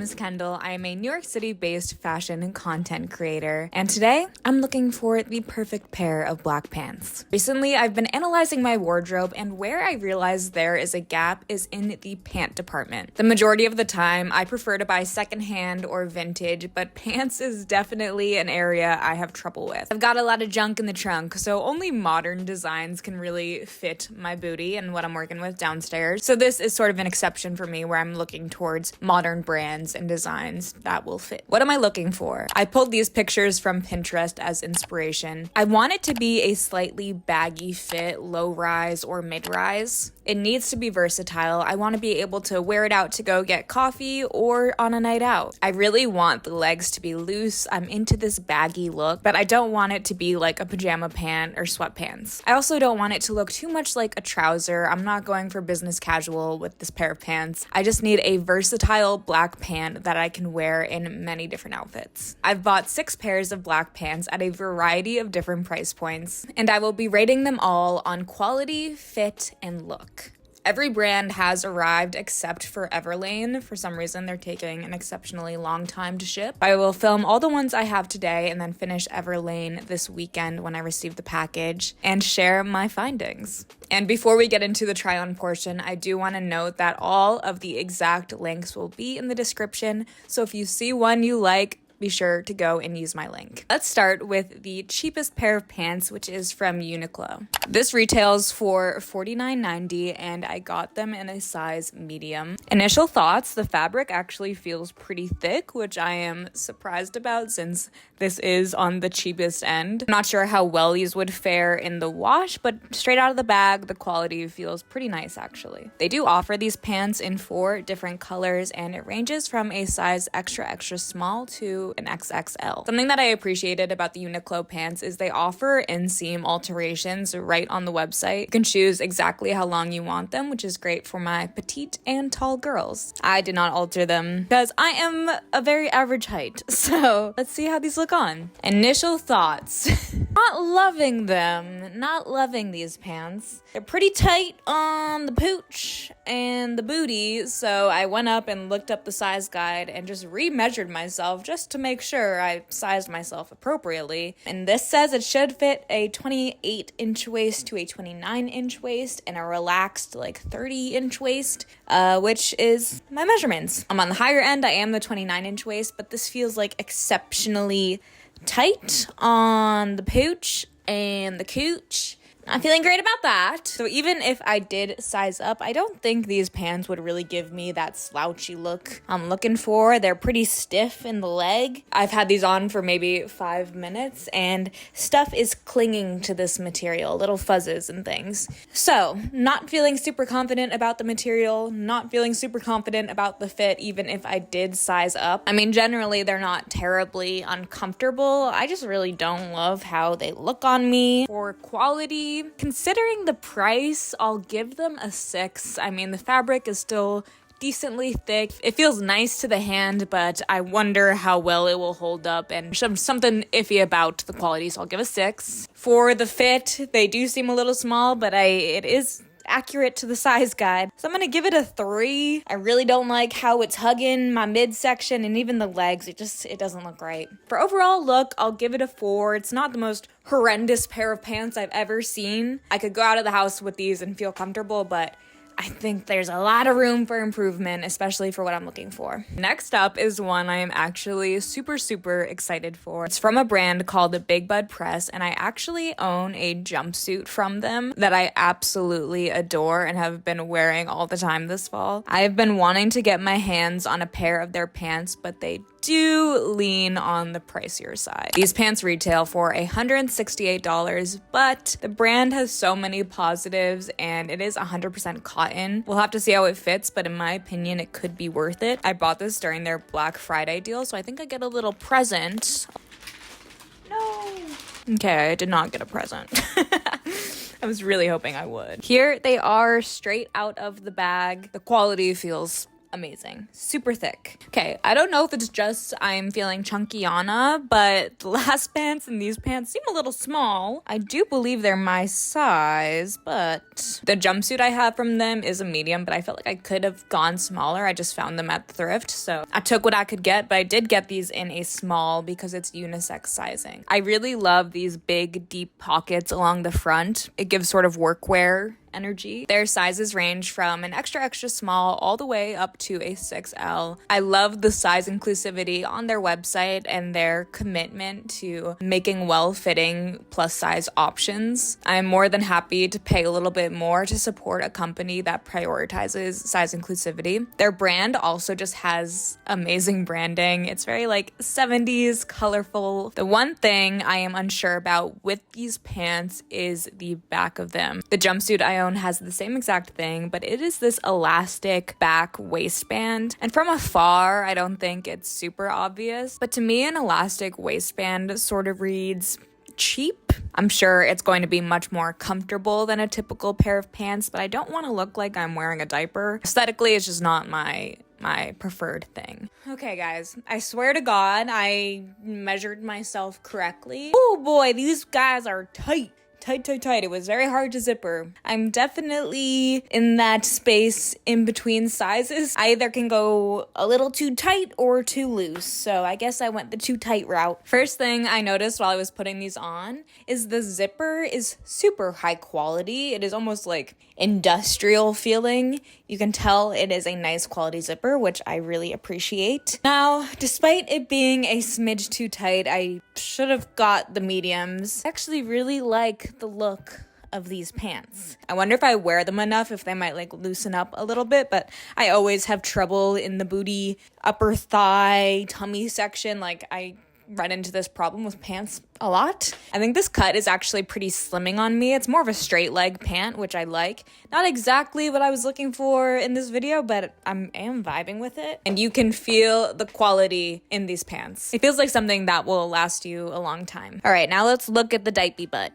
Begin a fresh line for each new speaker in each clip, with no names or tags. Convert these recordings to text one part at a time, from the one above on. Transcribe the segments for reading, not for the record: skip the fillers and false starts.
is Kendall. I am a New York City-based fashion and content creator, and today I'm looking for the perfect pair of black pants. Recently, I've been analyzing my wardrobe, and where I realized there is a gap is in the pant department. The majority of the time, I prefer to buy secondhand or vintage, but pants is definitely an area I have trouble with. I've got a lot of junk in the trunk, so only modern designs can really fit my booty and what I'm working with downstairs. So this is sort of an exception for me where I'm looking towards modern brands and designs that will fit. What am I looking for? I pulled these pictures from Pinterest as inspiration. I want it to be a slightly baggy fit, low rise or mid rise. It needs to be versatile. I want to be able to wear it out to go get coffee or on a night out. I really want the legs to be loose. I'm into this baggy look, but I don't want it to be like a pajama pant or sweatpants. I also don't want it to look too much like a trouser. I'm not going for business casual with this pair of pants. I just need a versatile black pant that I can wear in many different outfits. I've bought 6 pairs of black pants at a variety of different price points, and I will be rating them all on quality, fit, and look. Every brand has arrived except for Everlane. For some reason, they're taking an exceptionally long time to ship. I will film all the ones I have today and then finish Everlane this weekend when I receive the package and share my findings. And before we get into the try-on portion, I do want to note that all of the exact links will be in the description. So if you see one you like, be sure to go and use my link. Let's start with the cheapest pair of pants, which is from Uniqlo. This retails for $49.90 and I got them in a size medium. Initial thoughts, the fabric actually feels pretty thick, which I am surprised about since this is on the cheapest end. I'm not sure how well these would fare in the wash, but straight out of the bag, the quality feels pretty nice actually. They do offer these pants in 4 different colors and it ranges from a size extra small to an XXL. Something that I appreciated about the Uniqlo pants is they offer inseam alterations right on the website. You can choose exactly how long you want them, which is great for my petite and tall girls. I did not alter them because I am a very average height. So let's see how these look on. Initial thoughts. Not loving them. Not loving these pants. They're pretty tight on the pooch and the booty, so I went up and looked up the size guide and just remeasured myself just to make sure I sized myself appropriately. And this says it should fit a 28-inch waist to a 29-inch waist and a relaxed like 30-inch waist, which is my measurements. I'm on the higher end. I am the 29-inch waist, but this feels like exceptionally tight on the pooch and the cooch. I'm feeling great about that. So even if I did size up, I don't think these pants would really give me that slouchy look I'm looking for. They're pretty stiff in the leg. I've had these on for maybe 5 minutes and stuff is clinging to this material, little fuzzes and things. So not feeling super confident about the material, not feeling super confident about the fit, even if I did size up. I mean, generally they're not terribly uncomfortable. I just really don't love how they look on me. For quality, considering the price, I'll give them a 6. I mean, the fabric is still decently thick. It feels nice to the hand, but I wonder how well it will hold up and something iffy about the quality, so I'll give a 6. For the fit, they do seem a little small, but it is accurate to the size guide, so I'm gonna give it a 3. I really don't like how it's hugging my midsection and even the legs. It doesn't look right. For overall look, I'll give it a 4. It's not the most horrendous pair of pants I've ever seen. I could go out of the house with these and feel comfortable, but I think there's a lot of room for improvement, especially for what I'm looking for. Next up is one I am actually super excited for. It's from a brand called the Big Bud Press, and I actually own a jumpsuit from them that I absolutely adore and have been wearing all the time this fall. I have been wanting to get my hands on a pair of their pants, but they do lean on the pricier side. These pants retail for $168, but the brand has so many positives and it is 100% cotton. We'll have to see how it fits, but in my opinion, it could be worth it. I bought this during their Black Friday deal, so I think I get a little present. No. Okay, I did not get a present. I was really hoping I would. Here they are straight out of the bag. The quality feels amazing. Super thick. Okay, I don't know if it's just I'm feeling chunkyana, but the last pants and these pants seem a little small. I do believe they're my size, but the jumpsuit I have from them is a medium, but I felt like I could have gone smaller. I just found them at the thrift, so I took what I could get, but I did get these in a small because it's unisex sizing. I really love these big, deep pockets along the front. It gives sort of workwear energy. Their sizes range from an extra small all the way up to a 6L. I love the size inclusivity on their website and their commitment to making well-fitting plus size options. I'm more than happy to pay a little bit more to support a company that prioritizes size inclusivity. Their brand also just has amazing branding. It's very like 70s, colorful. The one thing I am unsure about with these pants is the back of them. The jumpsuit I own has the same exact thing, but it is this elastic back waistband. And from afar, I don't think it's super obvious. But to me, an elastic waistband sort of reads cheap. I'm sure it's going to be much more comfortable than a typical pair of pants, but I don't want to look like I'm wearing a diaper. Aesthetically, it's just not my preferred thing. Okay, guys, I swear to God, I measured myself correctly. Oh boy, these guys are tight. Tight. It was very hard to zipper. I'm definitely in that space in between sizes. I either can go a little too tight or too loose, so I guess I went the too tight route. First thing I noticed while I was putting these on is the zipper is super high quality. It is almost like industrial feeling. You can tell it is a nice quality zipper, which I really appreciate. Now, despite it being a smidge too tight, I should have got the mediums. I actually really like the look of these pants. I wonder if I wear them enough, if they might like loosen up a little bit, but I always have trouble in the booty, upper thigh, tummy section. Like I run into this problem with pants a lot. I think this cut is actually pretty slimming on me. It's more of a straight leg pant, which I like. Not exactly what I was looking for in this video, but I am vibing with it. And you can feel the quality in these pants. It feels like something that will last you a long time. All right, now let's look at the diaper butt.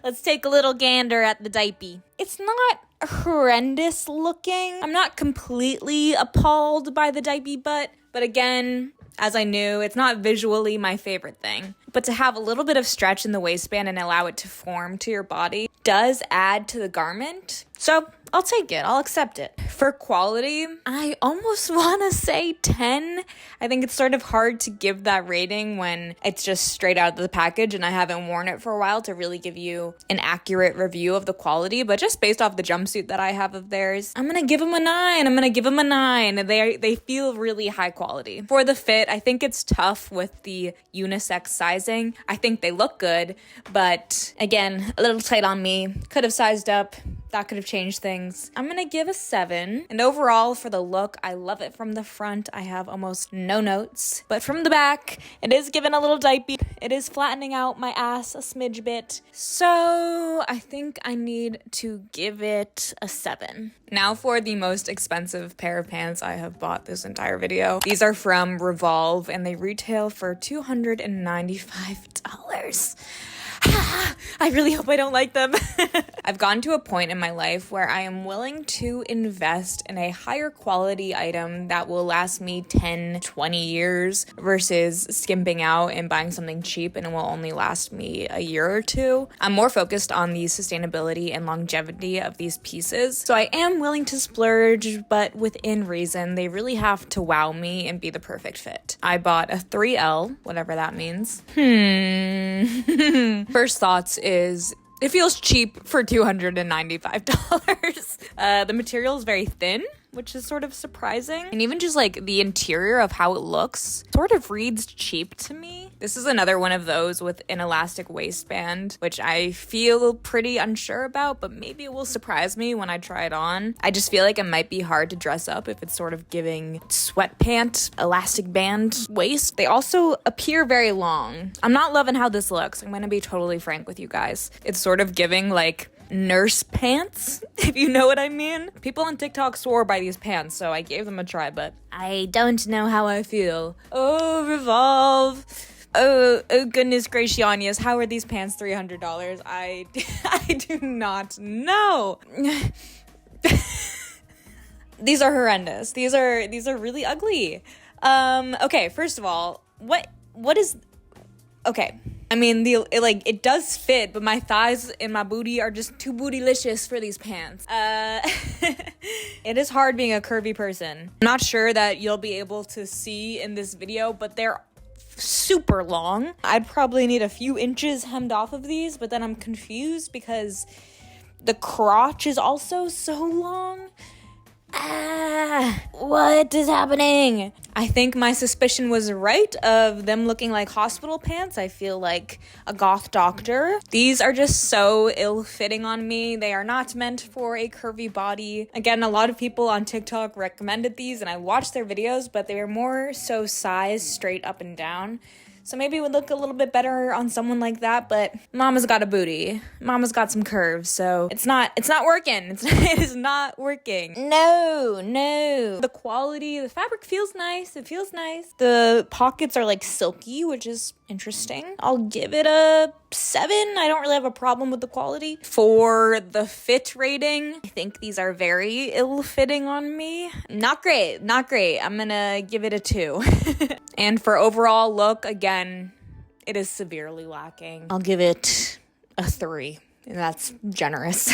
Let's take a little gander at the diaper. It's not horrendous looking. I'm not completely appalled by the diaper butt, but again, as I knew, it's not visually my favorite thing. But to have a little bit of stretch in the waistband and allow it to form to your body does add to the garment. So I'll take it. I'll accept it. For quality, I almost want to say 10. I think it's sort of hard to give that rating when it's just straight out of the package and I haven't worn it for a while to really give you an accurate review of the quality. But just based off the jumpsuit that I have of theirs, I'm going to give them a 9. They feel really high quality. For the fit, I think it's tough with the unisex sizing. I think they look good, but again, a little tight on me. Could have sized up. That could have changed things. I'm gonna give a 7. And overall, for the look, I love it from the front. I have almost no notes. But from the back, it is giving a little diaper. It is flattening out my ass a smidge bit. So I think I need to give it a 7. Now for the most expensive pair of pants I have bought this entire video. These are from Revolve and they retail for $295. I really hope I don't like them. I've gotten to a point in my life where I am willing to invest in a higher quality item that will last me 10, 20 years versus skimping out and buying something cheap and it will only last me a year or two. I'm more focused on the sustainability and longevity of these pieces. So I am willing to splurge, but within reason. They really have to wow me and be the perfect fit. I bought a 3L, whatever that means. First thoughts is it feels cheap for $295. The material is very thin, which is sort of surprising. And even just like the interior of how it looks sort of reads cheap to me. This is another one of those with an elastic waistband, which I feel pretty unsure about, but maybe it will surprise me when I try it on. I just feel like it might be hard to dress up if it's sort of giving sweatpant, elastic band waist. They also appear very long. I'm not loving how this looks. I'm gonna be totally frank with you guys. It's sort of giving like nurse pants, if you know what I mean. People on TikTok swore by these pants, so I gave them a try, but I don't know how I feel. Oh, Revolve. Oh goodness gracious, how are these pants $300? I do not know. These are horrendous. These are really ugly. Okay, first of all, what is, okay. I mean, it does fit, but my thighs and my booty are just too bootylicious for these pants. It is hard being a curvy person. I'm not sure that you'll be able to see in this video, but they're super long. I'd probably need a few inches hemmed off of these, but then I'm confused because the crotch is also so long. What is happening? I think my suspicion was right of them looking like hospital pants. I feel like a goth doctor. These are just so ill-fitting on me. They are not meant for a curvy body. Again, a lot of people on TikTok recommended these and I watched their videos, but they are more so size straight up and down. So maybe it would look a little bit better on someone like that, but mama's got a booty. Mama's got some curves, so it's not working. It is not working. No. The quality, the fabric feels nice. It feels nice. The pockets are like silky, which is interesting. I'll give it a 7. I don't really have a problem with the quality. For the fit rating, I think these are very ill-fitting on me. Not great. I'm gonna give it a 2. And for overall look, again, it is severely lacking. I'll give it a 3. And that's generous.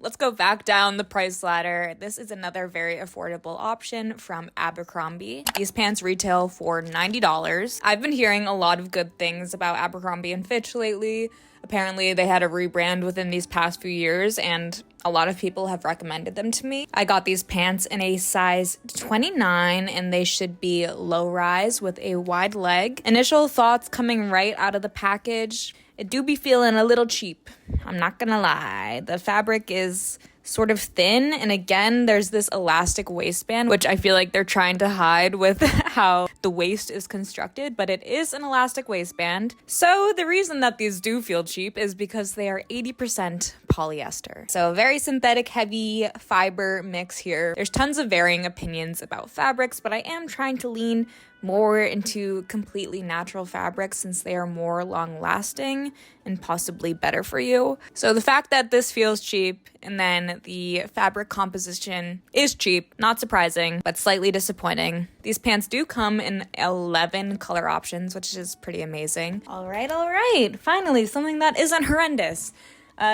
Let's go back down the price ladder. This is another very affordable option from Abercrombie. These pants retail for $90. I've been hearing a lot of good things about Abercrombie and Fitch lately. Apparently, they had a rebrand within these past few years, and a lot of people have recommended them to me. I got these pants in a size 29, and they should be low-rise with a wide leg. Initial thoughts coming right out of the package, it do be feeling a little cheap. I'm not gonna lie. The fabric is sort of thin, and again, there's this elastic waistband, which I feel like they're trying to hide with how the waist is constructed, but it is an elastic waistband. So the reason that these do feel cheap is because they are 80% polyester. So a very synthetic, heavy fiber mix here. There's tons of varying opinions about fabrics, but I am trying to lean more into completely natural fabrics since they are more long-lasting and possibly better for you. So the fact that this feels cheap and then the fabric composition is cheap, not surprising, but slightly disappointing. These pants do come in 11 color options, which is pretty amazing. All right. Finally, something that isn't horrendous.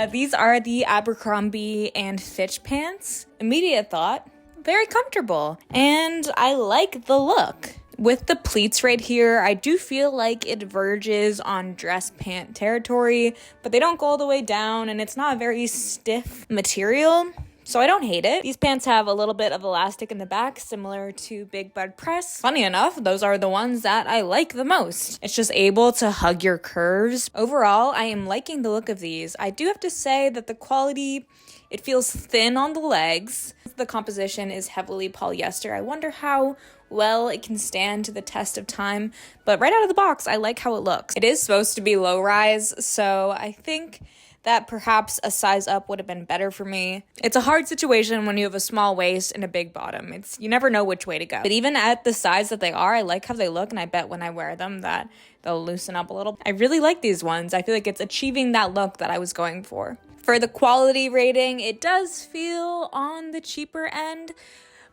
These are the Abercrombie and Fitch pants. Immediate thought, very comfortable. And I like the look. With the pleats right here, I do feel like it verges on dress pant territory, but they don't go all the way down and it's not a very stiff material, so I don't hate it. These pants have a little bit of elastic in the back, similar to Big Bud Press. Funny enough, those are the ones that I like the most. It's just able to hug your curves. Overall, I am liking the look of these. I do have to say that the quality, it feels thin on the legs. The composition is heavily polyester. I wonder how well it can stand to the test of time, but right out of the box, I like how it looks. It is supposed to be low rise, so I think that perhaps a size up would have been better for me. It's a hard situation when you have a small waist and a big bottom. You never know which way to go. But even at the size that they are, I like how they look, and I bet when I wear them that they'll loosen up a little. I really like these ones. I feel like it's achieving that look that I was going for. For the quality rating, it does feel on the cheaper end,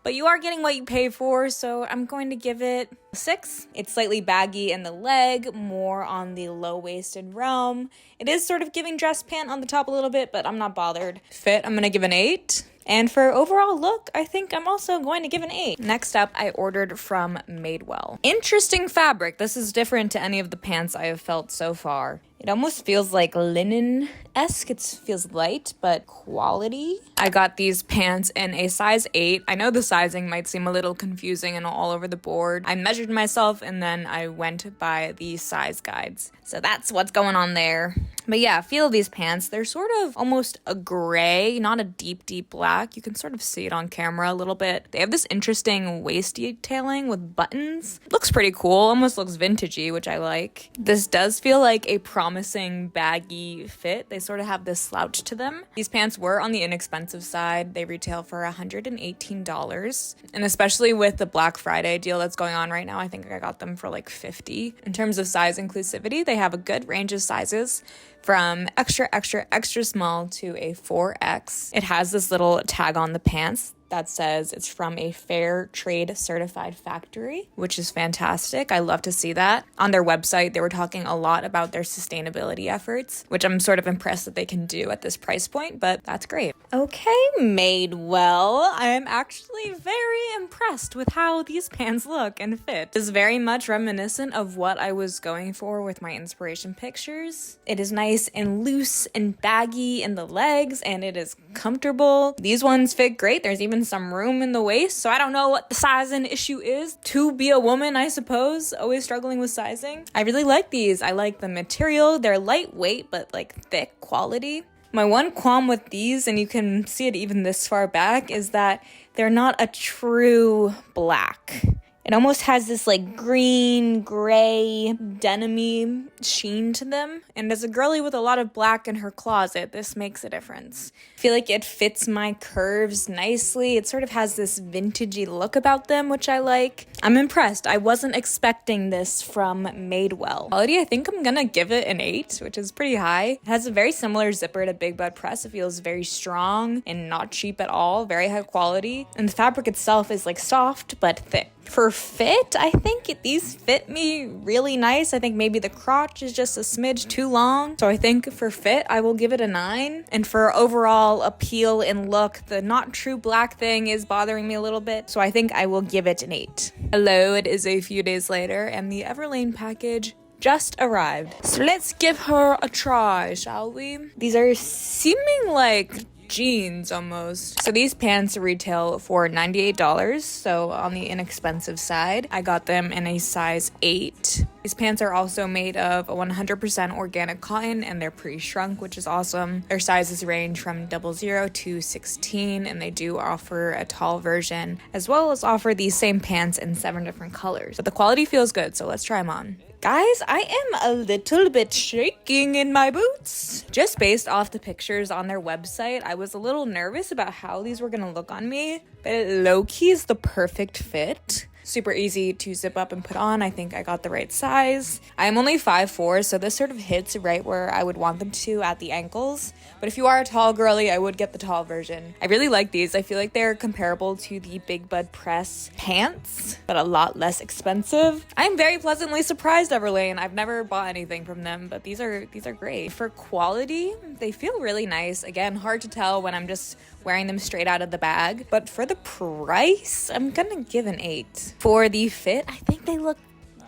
but you are getting what you pay for, so I'm going to give it a 6. It's slightly baggy in the leg, more on the low-waisted realm. It is sort of giving dress pant on the top a little bit, but I'm not bothered. Fit, I'm going to give an 8. And for overall look, I think I'm also going to give an 8. Next up, I ordered from Madewell. Interesting fabric. This is different to any of the pants I have felt so far. It almost feels like linen-esque. It feels light, but quality. I got these pants in a size 8. I know the sizing might seem a little confusing and all over the board. I measured myself and then I went by the size guides. So that's what's going on there. But yeah, feel these pants. They're sort of almost a gray, not a deep, deep black. You can sort of see it on camera a little bit. They have this interesting waist detailing with buttons. Looks pretty cool, almost looks vintagey, which I like. This does feel like a promising baggy fit. They sort of have this slouch to them. These pants were on the inexpensive side. They retail for $118. And especially with the Black Friday deal that's going on right now, I think I got them for like $50. In terms of size inclusivity, they have a good range of sizes, from extra, extra, extra small to a 4X. It has this little tag on the pants that says it's from a fair trade certified factory, which is fantastic. I love to see that. On their website, they were talking a lot about their sustainability efforts, which I'm sort of impressed that they can do at this price point, but that's great. Okay, Madewell, I am actually very impressed with how these pants look and fit. It is very much reminiscent of what I was going for with my inspiration pictures. It is nice and loose and baggy in the legs, and it is comfortable. These ones fit great. There's even some room in the waist, so I don't know what the sizing issue is. To be a woman, I suppose, always struggling with sizing. I really like these. I like the material. They're lightweight, but like thick quality. My one qualm with these, and you can see it even this far back, is that they're not a true black. It almost has this like green, gray, denim-y sheen to them. And as a girly with a lot of black in her closet, this makes a difference. I feel like it fits my curves nicely. It sort of has this vintagey look about them, which I like. I'm impressed. I wasn't expecting this from Madewell. Quality, I think I'm gonna give it an 8, which is pretty high. It has a very similar zipper to Big Bud Press. It feels very strong and not cheap at all, very high quality. And the fabric itself is like soft but thick. For fit, I think these fit me really nice. I think maybe the crotch is just a smidge too long. So I think for fit, I will give it a 9. And for overall appeal and look, the not true black thing is bothering me a little bit. So I think I will give it an 8. Hello, it is a few days later and the Everlane package just arrived. So let's give her a try, shall we? These are seeming like jeans almost. So these pants retail for $98, so on the inexpensive side. I got them in a size 8. These pants are also made of 100% organic cotton and they're pre-shrunk, which is awesome. Their sizes range from 00 to 16, and they do offer a tall version, as well as offer these same pants in 7 different colors. But the quality feels good, so let's try them on. Guys, I am a little bit shaking in my boots. Just based off the pictures on their website, I was a little nervous about how these were gonna look on me, but it low-key is the perfect fit. Super easy to zip up and put on. I think I got the right size. I am only 5'4", so this sort of hits right where I would want them to at the ankles. But if you are a tall girly, I would get the tall version. I really like these. I feel like they're comparable to the Big Bud Press pants, but a lot less expensive. I'm very pleasantly surprised, Everlane. I've never bought anything from them, but these are great. For quality, they feel really nice. Again, hard to tell when I'm just wearing them straight out of the bag. But for the price, I'm gonna give an 8. For the fit, I think they look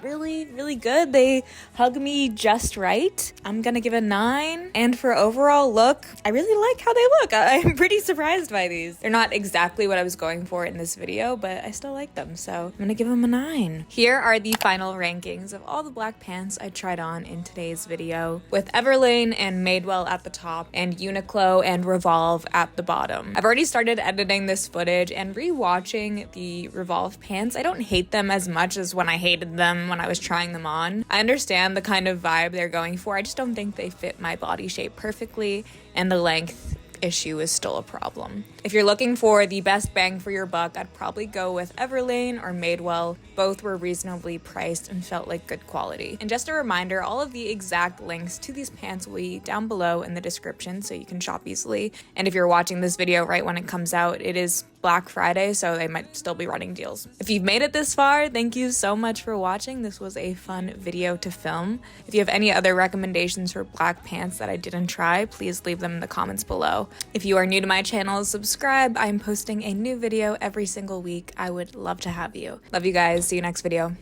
really, really good. They hug me just right. I'm gonna give a 9. And for overall look, I really like how they look. I'm pretty surprised by these. They're not exactly what I was going for in this video, but I still like them, so I'm gonna give them a 9. Here are the final rankings of all the black pants I tried on in today's video, with Everlane and Madewell at the top, and Uniqlo and Revolve at the bottom. I've already started editing this footage and re-watching the Revolve pants. I don't hate them as much as when I hated them when I was trying them on. I understand the kind of vibe they're going for. I just don't think they fit my body shape perfectly, and the length issue is still a problem. If you're looking for the best bang for your buck, I'd probably go with Everlane or Madewell. Both were reasonably priced and felt like good quality. And just a reminder, all of the exact links to these pants will be down below in the description so you can shop easily. And if you're watching this video right when it comes out, it is Black Friday, so they might still be running deals. If you've made it this far, thank you so much for watching. This was a fun video to film. If you have any other recommendations for black pants that I didn't try, please leave them in the comments below. If you are new to my channel, subscribe. I'm posting a new video every single week. I would love to have you. Love you guys. See you next video.